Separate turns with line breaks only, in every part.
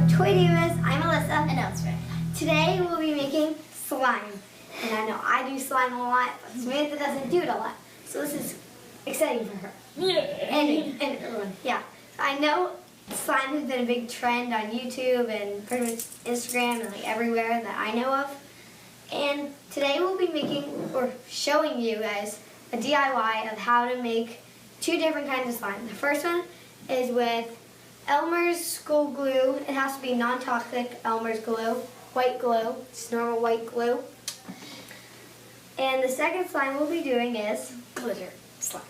Toy Divas. I'm Alyssa.
And I'm Samantha.
Today we'll be making slime. And I know I do slime a lot, but Samantha doesn't do it a lot. So this is exciting for her.
Yeah.
And everyone. Yeah. I know slime has been a big trend on YouTube and pretty much Instagram and like everywhere that I know of. And today we'll be making or showing you guys a DIY of how to make two different kinds of slime. The first one is with Elmer's school glue. It has to be non-toxic Elmer's glue, white glue, just normal white glue. And the second slime we'll be doing is
Glitter slime.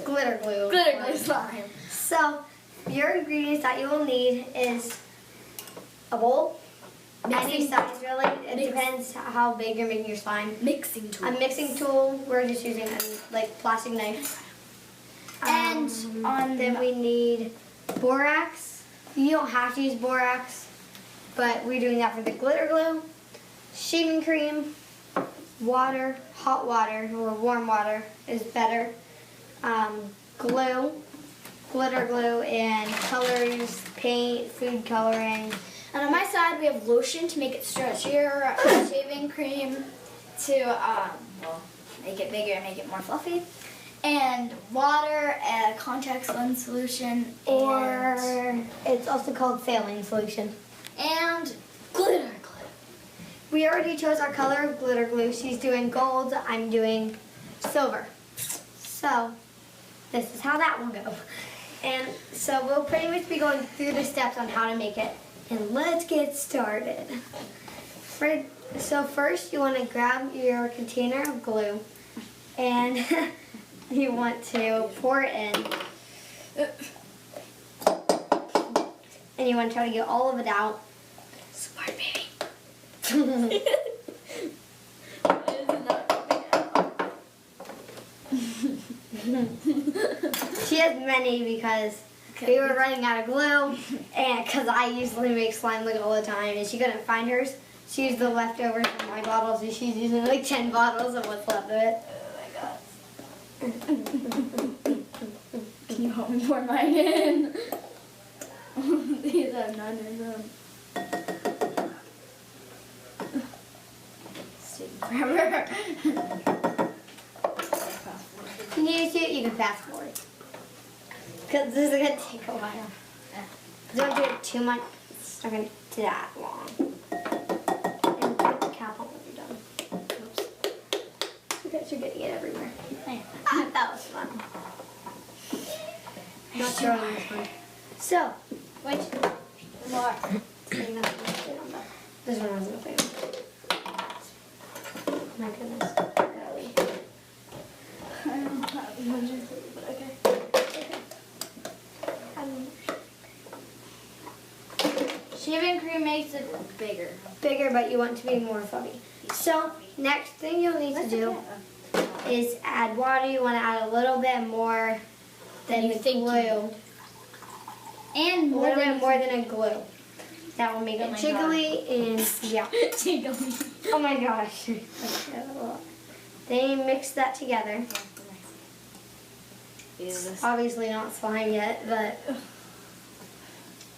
glitter glue.
Glitter glue slime.
So your ingredients that you will need is a bowl, any size really. It depends how big you're making your slime.
Mixing tool.
A mixing tool. We're just using a like plastic knife.
And
then we need borax. You don't have to use borax, but we're doing that for the glitter glue. Shaving cream, water, hot water or warm water is better. Glue, glitter glue, and colors, paint, food coloring.
And on my side, we have lotion to make it stretchier, shaving cream to well, make it bigger and make it more fluffy, and water, a contact lens solution,
Or it's also called saline solution.
and glitter glue.
We already chose our color of glitter glue. She's doing gold, I'm doing silver. So, this is how that will go. And so we'll pretty much be going through the steps on how to make it. And let's get started. So first you want to grab your container of glue and you want to pour it in. And you want to try to get all of it out.
Smart baby.
She has many because we were running out of glue, and because I usually make slime like all the time, and she couldn't find hers. She used the leftovers from my bottles, and she's using like 10 bottles of what's left of it.
Oh my god. Can you help me pour mine in? These are none of them. It's taking forever.
If you need to, you can fast forward. Because this is going to take a while. Don't do it too much. It's not going to be that long. And put the cap on when you're done. Oops. You guys are getting it everywhere. That was fun. Not sure on this one. So,
Wait. More.
this one wasn't a favorite. Oh my goodness. Really?
I don't have much of it, but okay. Shaving cream makes it bigger.
Bigger, but you want it to be more fluffy. So, next thing you'll need to do is add water. You want to add a little bit more than the glue.
And
A little bit more than a glue. That will make it jiggly and yeah.
Jiggly.
Oh my gosh. Then you mix that together. Obviously not slime yet, but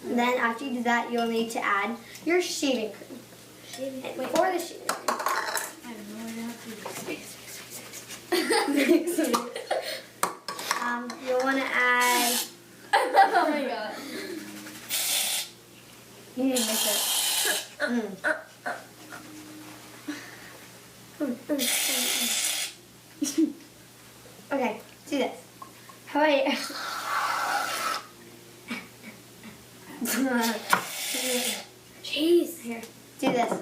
then after you do that, you'll need to add your shaving cream. And for the shaving cream,
I have no idea how to do
you'll want to add.
Oh my god.
You need to mix it. Okay, do this. How about you?
Jeez.
Here, do this.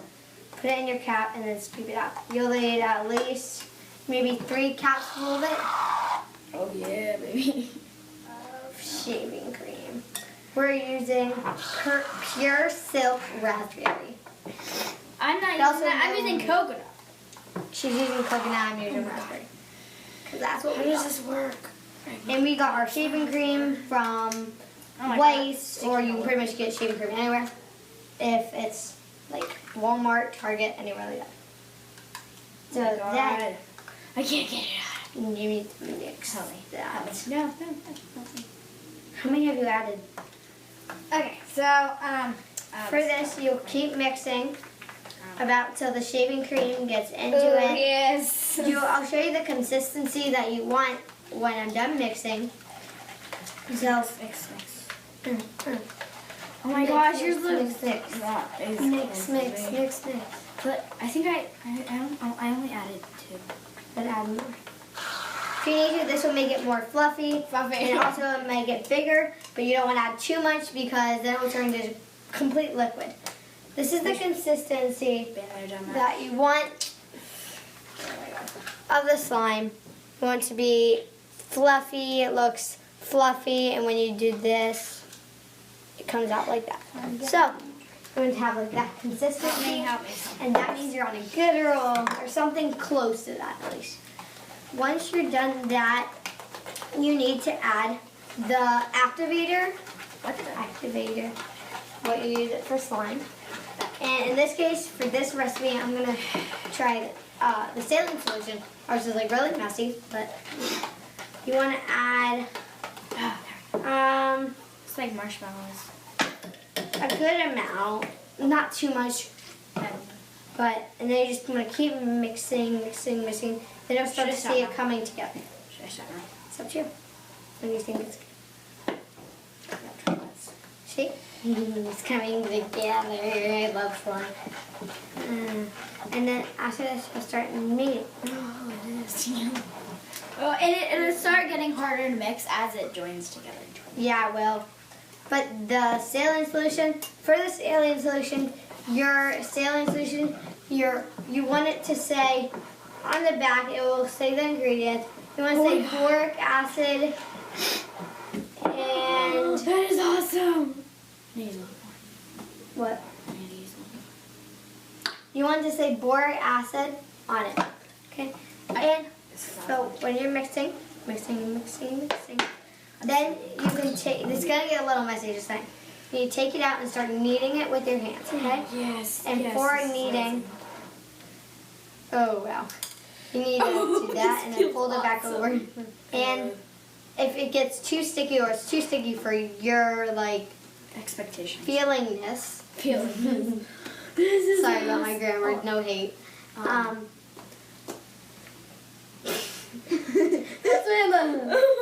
Put it in your cap and then scoop it out. You'll need at least maybe 3 capsules of it.
Oh yeah, baby.
Of shaving cream. We're using pure silk raspberry.
I'm not
Also
using that. I'm using coconut.
She's using coconut, I'm using raspberry. Because that's what
How
we
does
got.
this work?
And we got our shaving cream from
Oh my
Waste,
God.
or you can pretty much get shaving cream anywhere. If it's like Walmart, Target, anywhere like that. So
Oh my God.
that
I can't get it out.
you need to mix
Tell me.
that.
No.
How many have you added?
Okay, so I
For this, you'll keep mixing about till the shaving cream gets into it.
Yes.
I'll show you the consistency that you want when I'm done mixing. So
Mix. Oh my gosh, yours looks
mix.
But I think I only added 2.
Then add more. If you need to, this will make it more fluffy. And also it'll make it bigger, but you don't want to add too much because then it will turn into complete liquid. This is the consistency that you want of the slime. You want it to be fluffy, it looks fluffy, and when you do this, it comes out like that. So, you're going to have like that consistency, and that means you're on a good roll, or something close to that at least. Once you're done that, you need to add the activator. What's the activator? What you use it for slime. And in this case, for this recipe, I'm going to try the saline solution. Ours is like really messy, but you want to add
it's like marshmallows.
a good amount, not too much, but and then you just want to keep mixing. Then you'll start to see it coming together.
Should I start now?
It's up to you. When you think it's good. See? It's coming together. I love slime. And then after this, you'll start kneading.
Oh, it is. Oh, and it'll start getting harder to mix as it joins together.
Yeah, it will. But the saline solution, for the saline solution, you want it to say, on the back, it will say the ingredients. You want to say boric acid and...
that is awesome!
What? You want to say boric acid on it, okay? And so when you're mixing, then you can take, it's going to get a little messy just saying. You take it out and start kneading it with your hands, okay?
Yes.
And for kneading, oh wow. You need to do that and then fold it back over. And if it gets too sticky or it's too sticky for your like
expectations,
feelingness. Sorry about my grammar, no hate.
Oh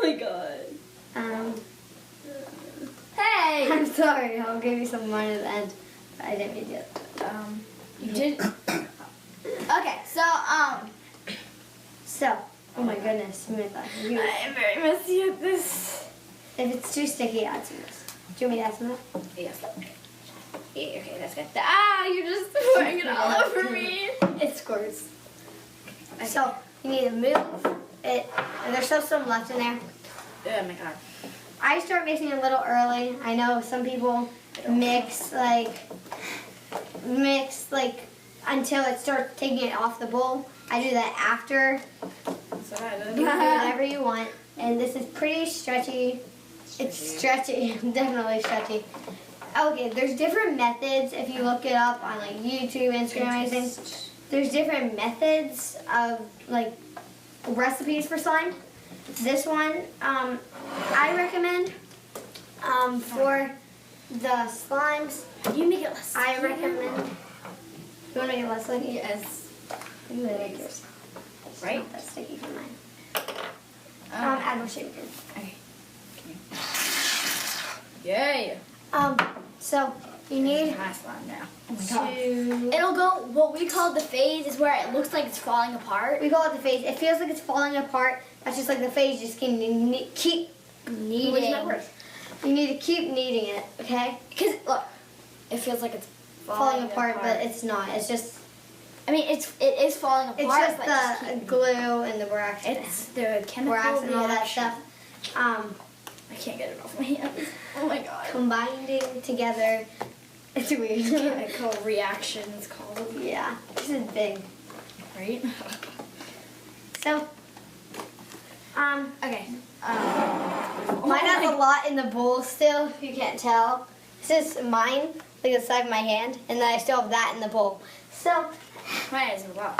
my god. Hey!
I'm sorry, I'll give you some more at the end. I didn't mean to.
You did? Okay,
so, oh my goodness, Samantha.
I'm very messy at this.
If it's too sticky, add some of this. Do you want me to add some of that?
Yes. Yeah, okay, that's good. You're just pouring it all over me.
It squirts. Okay. So, you need to move it. And there's still some left in there.
Oh my god.
I start mixing a little early. I know some people mix until it starts taking it off the bowl. I do that after.
That's what I did.
You can do whatever you want. And this is pretty stretchy. It's stretchy, definitely stretchy. Okay, there's different methods if you look it up on like YouTube, Instagram, anything. There's different methods of like recipes for slime. This one, I recommend for the slimes.
You make it less.
I recommend. You want to make it less sticky?
Yes.
You really like yours.
Right?
Not that sticky for mine. Add more shaving cream.
Okay. Yay!
So you need
Nice one now.
to.
It'll go. What we call the phase is where it looks like it's falling apart.
We call it the phase. It feels like it's falling apart. That's just like the phase. Just keep kneading. You need to keep kneading it, okay?
Because look, it feels like it's
Falling apart, but it's not. It's just.
I mean, it is falling apart.
It's just
but
the glue and the borax.
It's the chemical
borax and all that
reaction.
stuff.
I can't get it off my hands. Oh my god.
Combining together. It's weird.
Chemical reaction is called.
Yeah, this is big.
Right?
So,
okay.
mine has a lot in the bowl still, if you can't tell. This is mine, like the side of my hand, and then I still have that in the bowl. So,
Mine is well.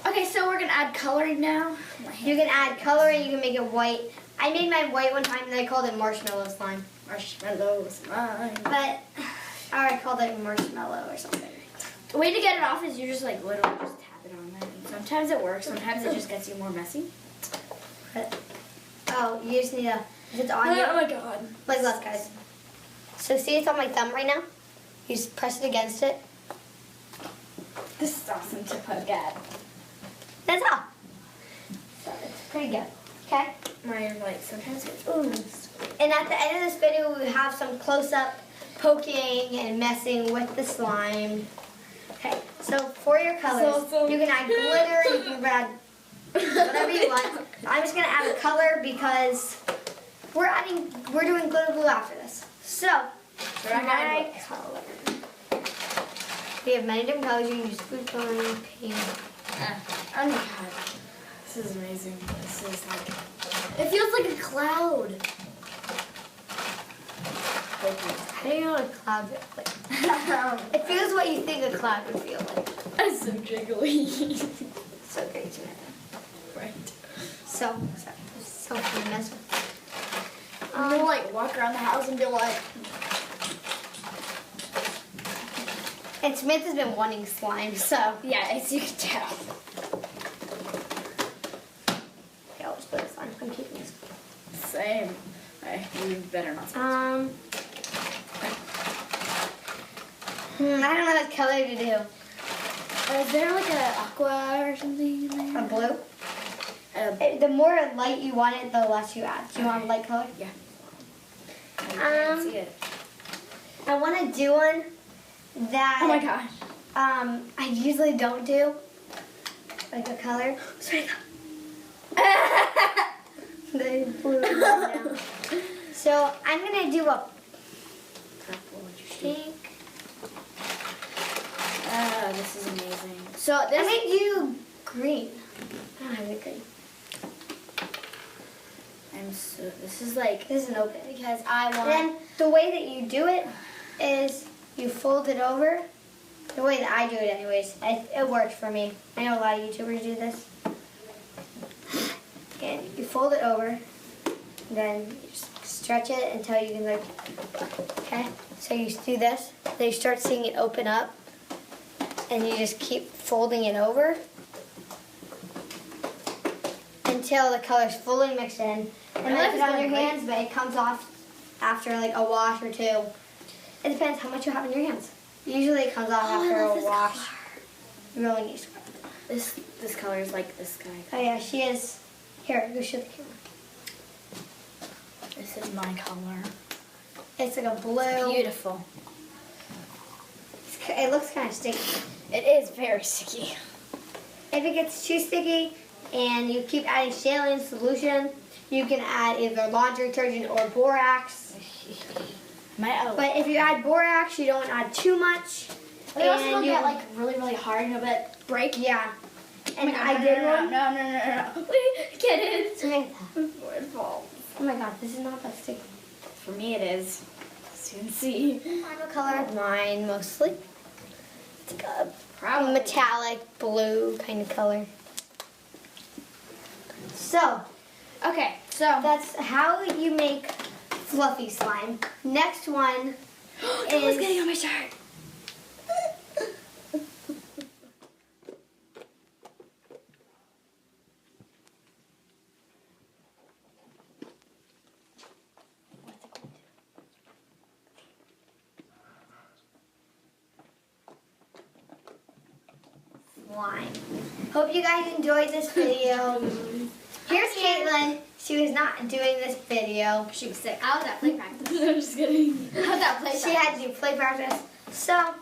Okay, so we're gonna add coloring now.
you can add coloring, you can make it white. I made mine white one time and I called it marshmallow slime.
Marshmallow slime.
But I called it marshmallow or something.
The way to get it off is you just like literally just tap it on there. And sometimes it works. Sometimes it just gets you more messy.
But, oh, you just need a. If it's on you.
Oh my god.
Like this, guys. So see, it's on my thumb right now. You just press it against it.
This is awesome to poke at.
That's all. So it's pretty good. Okay.
Mine like sometimes it's
And at the end of this video, we have some close-up poking and messing with the slime. Okay. So for your colors, you can add glitter. You can add whatever you want. I'm just gonna add a color because we're doing glitter glue after this. So my color. We have many different colors. You can use food coloring, pink.
Oh my god. This is amazing. This is like it feels like a cloud.
How do you know what a cloud feels like? It feels what you think a cloud would feel like.
It's so jiggly.
So great, Samantha.
Right.
So fun to mess with.
We'll like walk around the house and be like.
And Samantha's been wanting slime, so.
Yeah, as you can tell.
Okay, I'll just put this on. I'm keeping this.
Same. Alright, you better not.
I don't know what color to do.
Is there like an aqua or something in there?
A blue? The more light you want it, the less you add. Do you want a light color?
Yeah. I can't see it.
I want to do one that
Oh my gosh.
I usually don't do. Like a color. Sorry. The blue now. So I'm gonna do a pink.
This is amazing. So
I'm gonna do green. I don't have the green.
This is like
This is an open.
because I want.
Then the way that you do it is you fold it over. The way that I do it anyways. It works for me. I know a lot of YouTubers do this. And you fold it over. Then you just stretch it until you can like, okay? So you do this. Then you start seeing it open up. And you just keep folding it over until the color's fully mixed in. And then put it on your hands, but it comes off after like a wash or two. It depends how much you have in your hands. Usually it comes off after a wash. You really need to scrub it.
This color is like this guy.
Oh yeah, she is. Here, go show the camera.
This is my color.
It's like a blue.
Beautiful.
It looks kind of sticky.
It is very sticky.
If it gets too sticky and you keep adding saline solution, you can add either laundry detergent or borax. But if you add borax, you don't add too much.
They also don't get like really, really hard and it'll break.
Yeah. And
Oh
I did one.
No. Wait, get it.
Samantha.
Before it falls.
Oh my god, this is not that sticky.
For me it is. As you can see.
Final color of mine mostly. It's like a
Probably.
metallic blue kind of color. So,
Okay, so
that's how you make fluffy slime. Next one
Someone's getting on my shirt.
slime. Hope you guys enjoyed this video. Here's Caitlin. She was not doing this video. She was sick. I was at play practice.
I'm just kidding.
I was at play practice. She had to do play practice. So,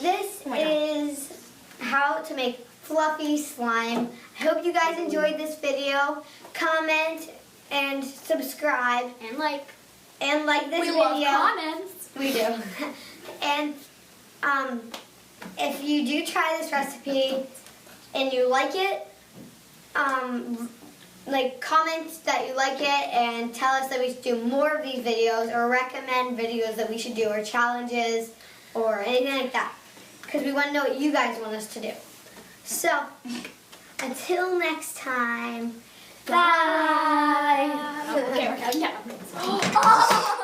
this is how to make fluffy slime. I hope you guys enjoyed this video. Comment and subscribe.
And like
this
we
video.
love comments.
We do. And if you do try this recipe and you like it, like comment that you like it and tell us that we should do more of these videos or recommend videos that we should do or challenges or anything like that. Because we want to know what you guys want us to do. So, until next time, bye.
Okay, we're counting down.